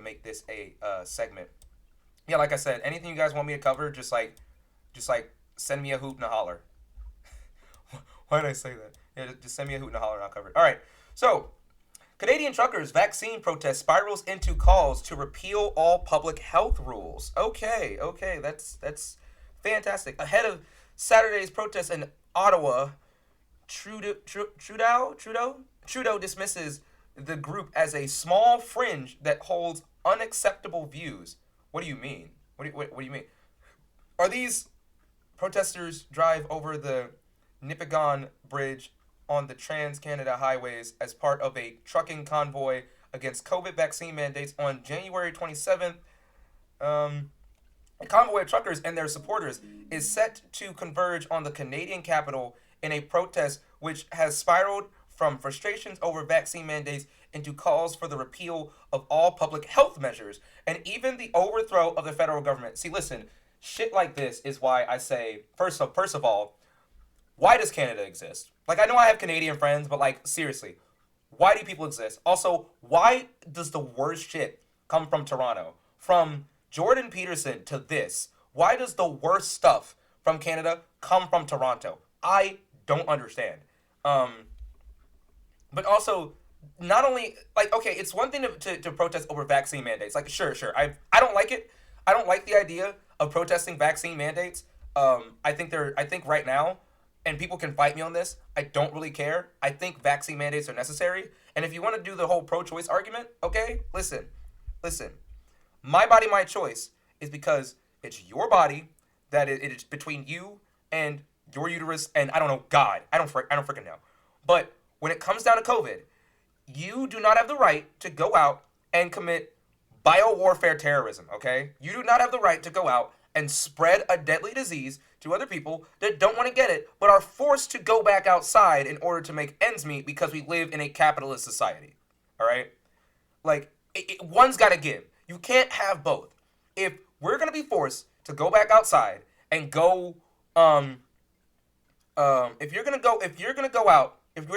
make this a segment. Yeah, like I said, anything you guys want me to cover, just like send me a hoot and a holler. Why did I say that? Yeah, just send me a hoot and a holler and I'll cover it. All right. So, Canadian truckers' vaccine protest spirals into calls to repeal all public health rules. Okay, that's fantastic. Ahead of Saturday's protest in Ottawa, Trudeau dismisses the group as a small fringe that holds unacceptable views. What do you mean? What do you mean? Are these protesters drive over the Nipigon Bridge on the Trans-Canada highways as part of a trucking convoy against COVID vaccine mandates on January 27th? A convoy of truckers and their supporters is set to converge on the Canadian capital in a protest which has spiraled from frustrations over vaccine mandates into calls for the repeal of all public health measures and even the overthrow of the federal government. See, listen, shit like this is why I say, first of all, why does Canada exist? Like, I know I have Canadian friends, but like, seriously, why do people exist? Also, why does the worst shit come from Toronto? From Jordan Peterson to this, why does the worst stuff from Canada come from Toronto? I don't understand. But also, not only, like, okay, it's one thing to protest over vaccine mandates. Like, sure, I don't like it. I don't like the idea of protesting vaccine mandates. I think right now, and people can fight me on this, I don't really care. I think vaccine mandates are necessary. And if you want to do the whole pro-choice argument, okay, listen. My body, my choice is because it's your body, that it is between you and your uterus and, I don't know, God. I don't freaking know. But when it comes down to COVID, you do not have the right to go out and commit biowarfare terrorism, okay? You do not have the right to go out and spread a deadly disease to other people that don't want to get it, but are forced to go back outside in order to make ends meet because we live in a capitalist society, all right? Like, one's got to give. You can't have both. If we're going to be forced to go back outside and go, if we're going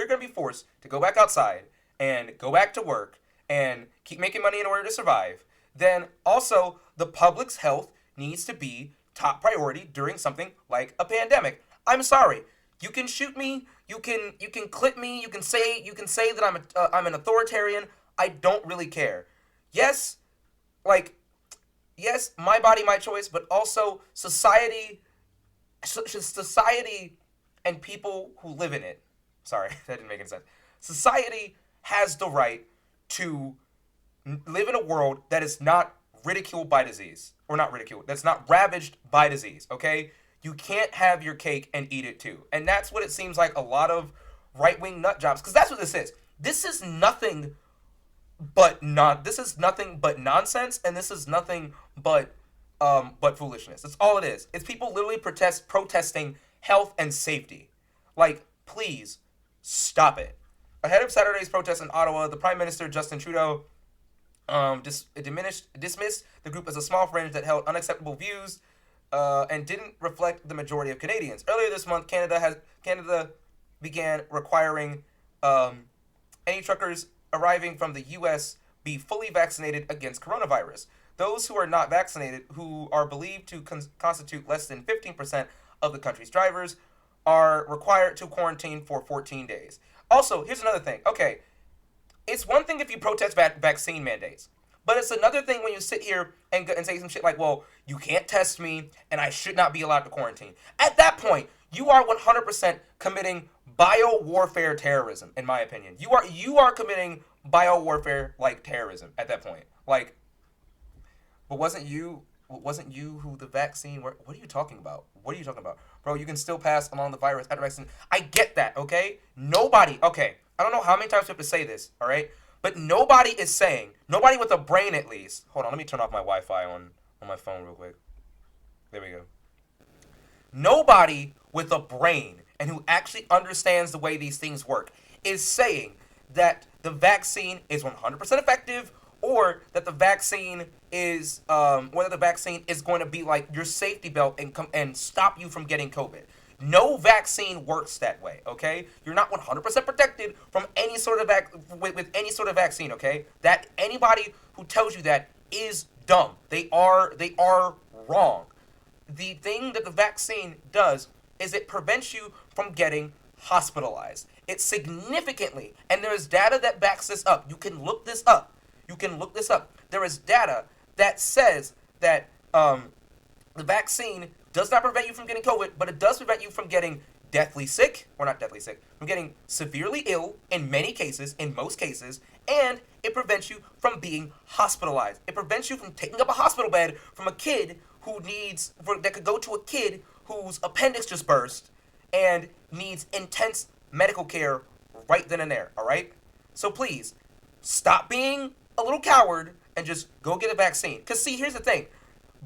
to be forced to go back outside and go back to work and keep making money in order to survive, then also the public's health needs to be top priority during something like a pandemic. I'm sorry. You can shoot me, you can clip me, you can say that I'm an authoritarian. I don't really care. Yes, my body, my choice, but also society and people who live in it. Sorry, that didn't make any sense. Society has the right to live in a world that is not ridiculed by disease. Or not ridiculed, that's not ravaged by disease, okay? You can't have your cake and eat it too. And that's what it seems like a lot of right-wing nut jobs, because that's what this is. This is nothing but nonsense, and this is nothing but foolishness. That's all it is. It's people literally protesting health and safety. Like, please stop it. Ahead of Saturday's protest in Ottawa, the Prime Minister Justin Trudeau dismissed the group as a small fringe that held unacceptable views and didn't reflect the majority of Canadians. Earlier this month, Canada began requiring any truckers arriving from the U.S. be fully vaccinated against coronavirus. Those who are not vaccinated, who are believed to constitute less than 15% of the country's drivers, are required to quarantine for 14 days. Also, here's another thing. Okay, it's one thing if you protest vaccine mandates, but it's another thing when you sit here and say some shit like, well, you can't test me and I should not be allowed to quarantine. At that point, you are 100% committing biowarfare terrorism, in my opinion. You are committing biowarfare like terrorism at that point. Like, but wasn't you who the vaccine what are you talking about? Bro, you can still pass along the virus after vaccine. I get that, okay? Okay, I don't know how many times we have to say this, all right? But nobody with a brain at least. Hold on, let me turn off my Wi-Fi on my phone real quick. There we go. Nobody with a brain and who actually understands the way these things work is saying that the vaccine is 100% effective or that the vaccine is going to be like your safety belt and stop you from getting COVID. No vaccine works that way, okay? You're not 100% protected from any sort of with any sort of vaccine, okay? That anybody who tells you that is dumb. They are wrong. The thing that the vaccine does is it prevents you from getting hospitalized. It significantly, and there is data that backs this up. You can look this up. You can look this up. There is data that says that the vaccine does not prevent you from getting COVID, but it does prevent you from getting deathly sick, or not deathly sick, from getting severely ill in many cases, in most cases, and it prevents you from being hospitalized. It prevents you from taking up a hospital bed from a kid that could go to a kid whose appendix just burst and needs intense medical care right then and there, all right? So please, stop being a little coward and just go get a vaccine. Because see, here's the thing.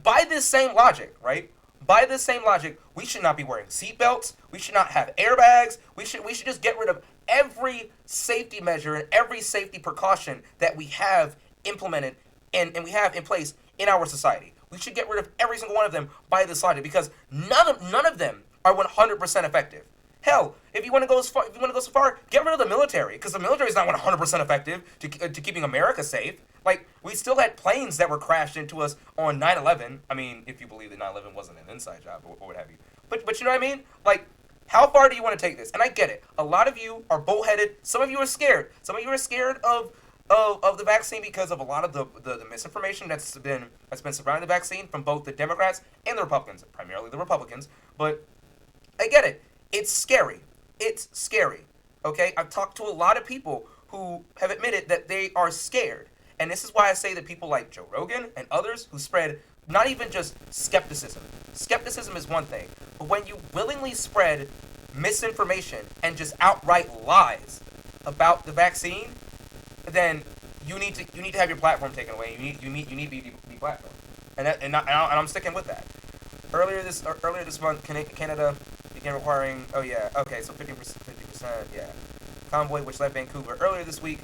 By this same logic, right? By this same logic, we should not be wearing seatbelts. We should not have airbags. We should just get rid of every safety measure and every safety precaution that we have implemented and we have in place in our society. We should get rid of every single one of them by this logic because none of them are 100% effective. Hell, if you want to go so far, get rid of the military because the military is not 100% effective to keeping America safe. Like, we still had planes that were crashed into us on 9/11. I mean, if you believe that 9/11 wasn't an inside job or what have you. But you know what I mean? Like, how far do you want to take this? And I get it. A lot of you are bullheaded. Some of you are scared. Some of you are scared of the vaccine because of a lot of the misinformation that's been surrounding the vaccine from both the Democrats and the Republicans, primarily the Republicans. But I get it. It's scary. It's scary. Okay? I've talked to a lot of people who have admitted that they are scared. And this is why I say that people like Joe Rogan and others who spread not even just skepticism. Skepticism is one thing. But when you willingly spread misinformation and just outright lies about the vaccine, then you need to have your platform taken away. You need to be deplatformed. And I'm sticking with that. Earlier this month, Canada began requiring. Oh yeah, okay, so 50%, yeah. Convoy, which left Vancouver earlier this week,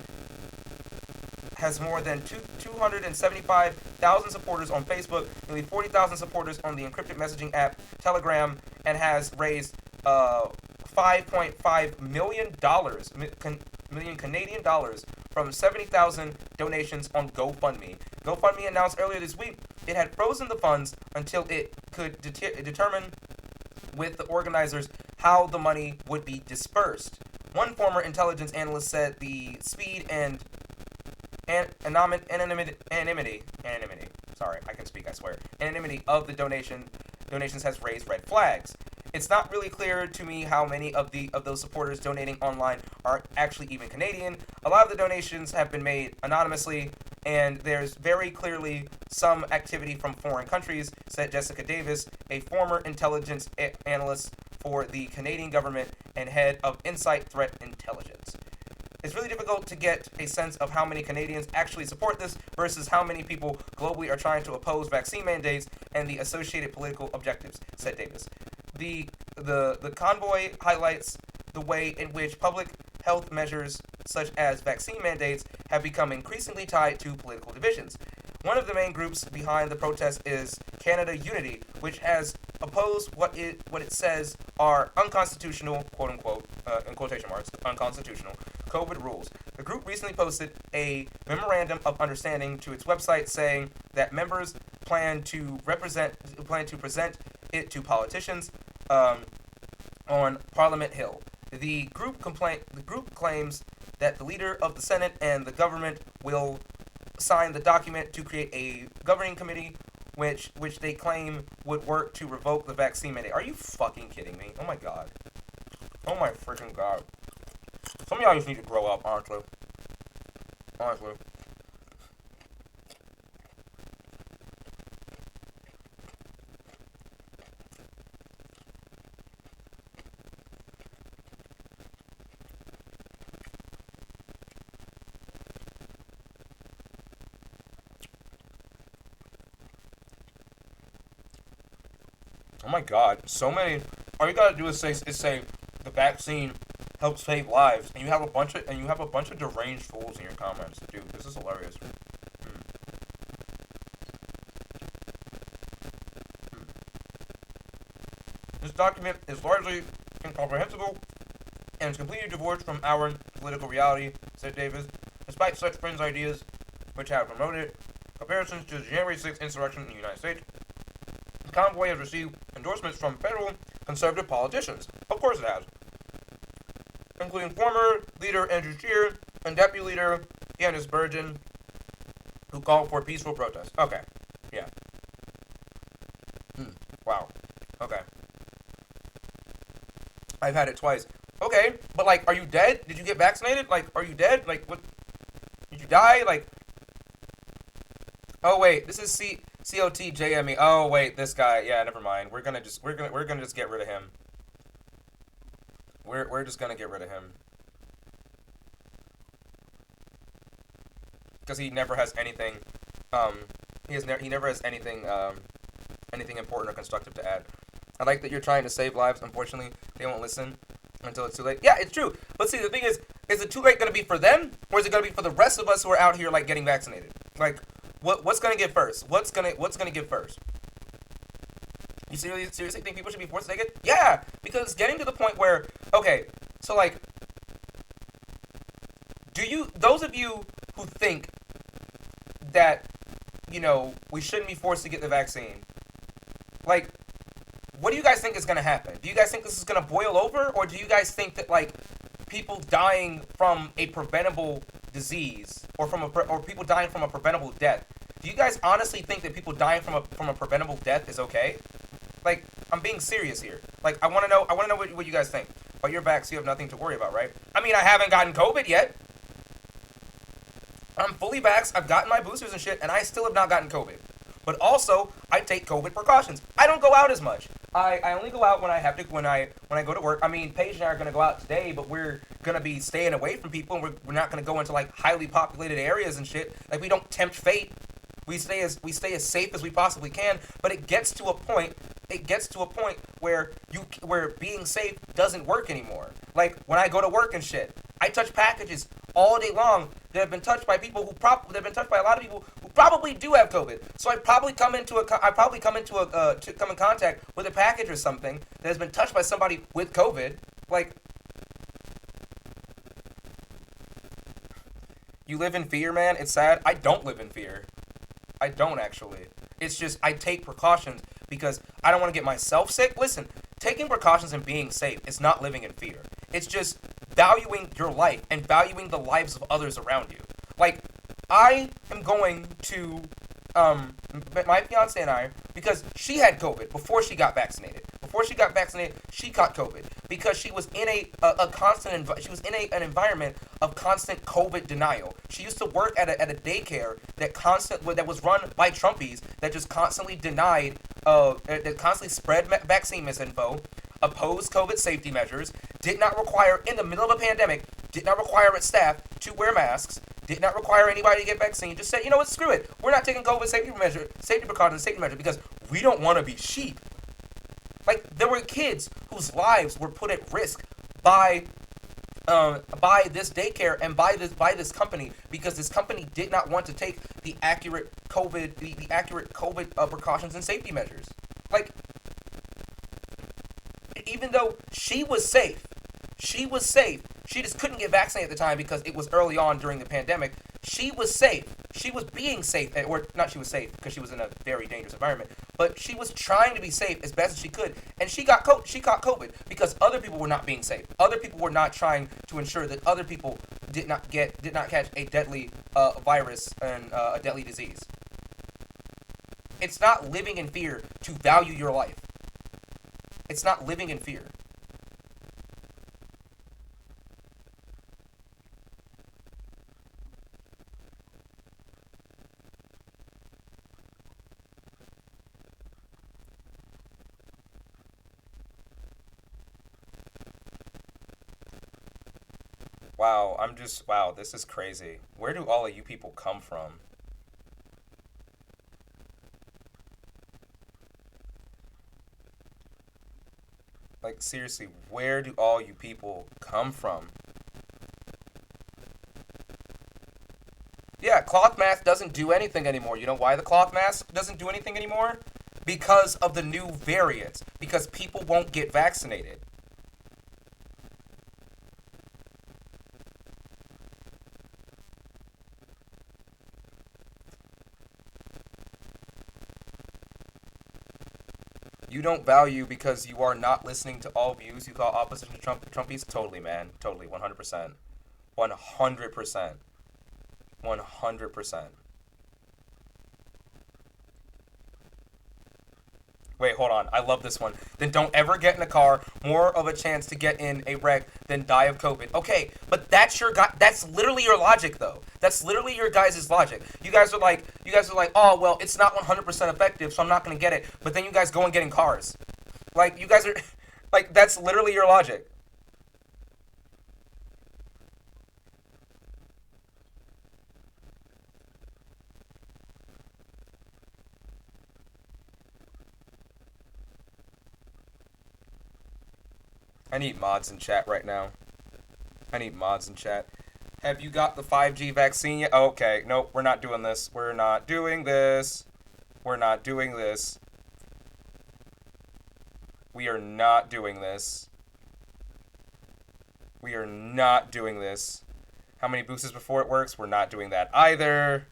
has more than 275,000 supporters on Facebook, nearly 40,000 supporters on the encrypted messaging app Telegram, and has raised $5.5 million Canadian dollars from 70,000 donations on GoFundMe. GoFundMe announced earlier this week it had frozen the funds until it could determine with the organizers how the money would be dispersed. One former intelligence analyst said the speed and anonymity of the donations has raised red flags. It's not really clear to me how many of those supporters donating online are actually even Canadian. A lot of the donations have been made anonymously, and there's very clearly some activity from foreign countries, said Jessica Davis, a former intelligence analyst for the Canadian government and head of Insight Threat Intelligence. It's really difficult to get a sense of how many Canadians actually support this versus how many people globally are trying to oppose vaccine mandates and the associated political objectives, said Davis. The convoy highlights the way in which public health measures such as vaccine mandates have become increasingly tied to political divisions. One of the main groups behind the protest is Canada Unity, which has opposed what it says are unconstitutional, quote unquote, in quotation marks, unconstitutional COVID rules. The group recently posted a memorandum of understanding to its website saying that members plan to present it to politicians on Parliament Hill. The group claims that the leader of the Senate and the government will sign the document to create a governing committee which they claim would work to revoke the vaccine mandate. Are you fucking kidding me? Oh my god. Oh my freaking god. Some of y'all just need to grow up, honestly. Honestly. Oh my god, so many. All you gotta do is say the vaccine helps save lives, and you have a bunch of deranged fools in your comments. Dude, this is hilarious. This document is largely incomprehensible and is completely divorced from our political reality, said Davis. Despite such fringe ideas, which have promoted comparisons to the January 6th insurrection in the United States. The convoy has received endorsements from federal conservative politicians. Of course it has. Including former leader Andrew Scheer and deputy leader Candice Bergen, who called for peaceful protests. Okay. Yeah. Wow. Okay. I've had it twice. Okay, but like, are you dead? Did you get vaccinated? Like, are you dead? Like, what? Did you die? Like, oh wait, this is COTJME. Oh wait, this guy. Yeah, never mind. We're gonna just get rid of him. We're just gonna get rid of him because he never has anything. He never has anything anything important or constructive to add. I like that you're trying to save lives. Unfortunately, they won't listen until it's too late. Yeah, it's true. But see, the thing is it too late going to be for them, or is it going to be for the rest of us who are out here like getting vaccinated? Like, what's going to get first? What's gonna give first? You seriously think people should be forced to take it? Yeah, because it's getting to the point where, okay, so like, those of you who think that, we shouldn't be forced to get the vaccine, like, what do you guys think is going to happen? Do you guys think this is going to boil over? Or do you guys think that, like, people dying from a preventable disease or people dying from a preventable death, do you guys honestly think that people dying from a preventable death is okay? Like, I'm being serious here. Like, I want to know what you guys think. Oh, you're vaxxed, so you have nothing to worry about, right? I mean, I haven't gotten COVID yet. I'm fully vaxxed. I've gotten my boosters and shit, and I still have not gotten COVID. But also, I take COVID precautions. I don't go out as much. I only go out when I have to, when I go to work. I mean, Paige and I are going to go out today, but we're going to be staying away from people, and we're not going to go into, like, highly populated areas and shit. Like, we don't tempt fate. We stay as safe as we possibly can, but it gets to a point where being safe doesn't work anymore. Like, when I go to work and shit, I touch packages all day long that have been touched by people that have been touched by a lot of people who probably do have COVID. So I probably come in contact with a package or something that has been touched by somebody with COVID. Like, you live in fear, man. It's sad. I don't live in fear. I don't actually. It's just I take precautions because I don't want to get myself sick. Listen, taking precautions and being safe is not living in fear. It's just valuing your life and valuing the lives of others around you. Like, I am going to, my fiance and I, because she had COVID before she got vaccinated. Before she got vaccinated, she caught COVID because she was in an environment of constant COVID denial. She used to work at a daycare that was run by Trumpies that just constantly denied, that constantly spread vaccine misinfo, opposed COVID safety measures, did not require, in the middle of a pandemic, did not require its staff to wear masks, did not require anybody to get vaccine, just said, you know what, screw it. We're not taking COVID safety precautions, safety measures because we don't want to be sheep. Like, there were kids whose lives were put at risk by this daycare and by this company because this company did not want to take the accurate COVID precautions and safety measures. Like, even though she was safe. She just couldn't get vaccinated at the time because it was early on during the pandemic. She was safe. She was being safe, or not she was safe because she was in a very dangerous environment, but she was trying to be safe as best as she could, and she caught COVID because other people were not being safe. Other people were not trying to ensure that other people did not catch a deadly virus and a deadly disease. It's not living in fear to value your life. It's not living in fear. Wow, this is crazy. Where do all of you people come from? Like, seriously, where do all you people come from? Yeah, cloth mask doesn't do anything anymore. You know why the cloth mask doesn't do anything anymore? Because of the new variants. Because people won't get vaccinated. You don't value because you are not listening to all views you call opposition to Trumpies? Totally, man. Totally. 100%. 100%. 100%. Wait, hold on. I love this one. Then don't ever get in a car. More of a chance to get in a wreck than die of COVID. Okay, but that's your guy. That's literally your logic, though. That's literally your guys' logic. You guys are like, oh well, it's not 100% effective, so I'm not gonna get it. But then you guys go and get in cars. Like you guys are, like that's literally your logic. I need mods in chat right now. I need mods in chat. Have you got the 5G vaccine yet? Okay, nope, we're not doing this. We're not doing this. We're not doing this. We are not doing this. We are not doing this. How many boosters before it works? We're not doing that either.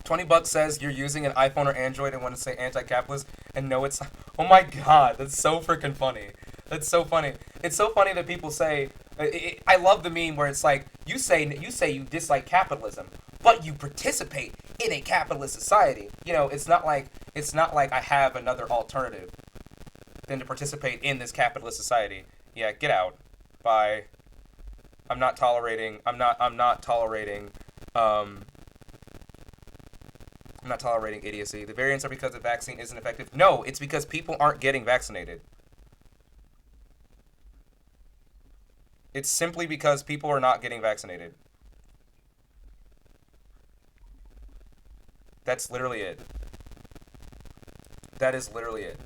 20 bucks says you're using an iPhone or Android and want to say anti-capitalist, and no, it's not. Oh my god, that's so freaking funny. That's so funny. It's so funny that people say. I love the meme where it's like you say you dislike capitalism, but you participate in a capitalist society. You know, it's not like I have another alternative than to participate in this capitalist society. Yeah, get out. Bye. I'm not tolerating. Um, I'm not tolerating idiocy. The variants are because the vaccine isn't effective. No, it's because people aren't getting vaccinated. It's simply because people are not getting vaccinated. That's literally it. That is literally it.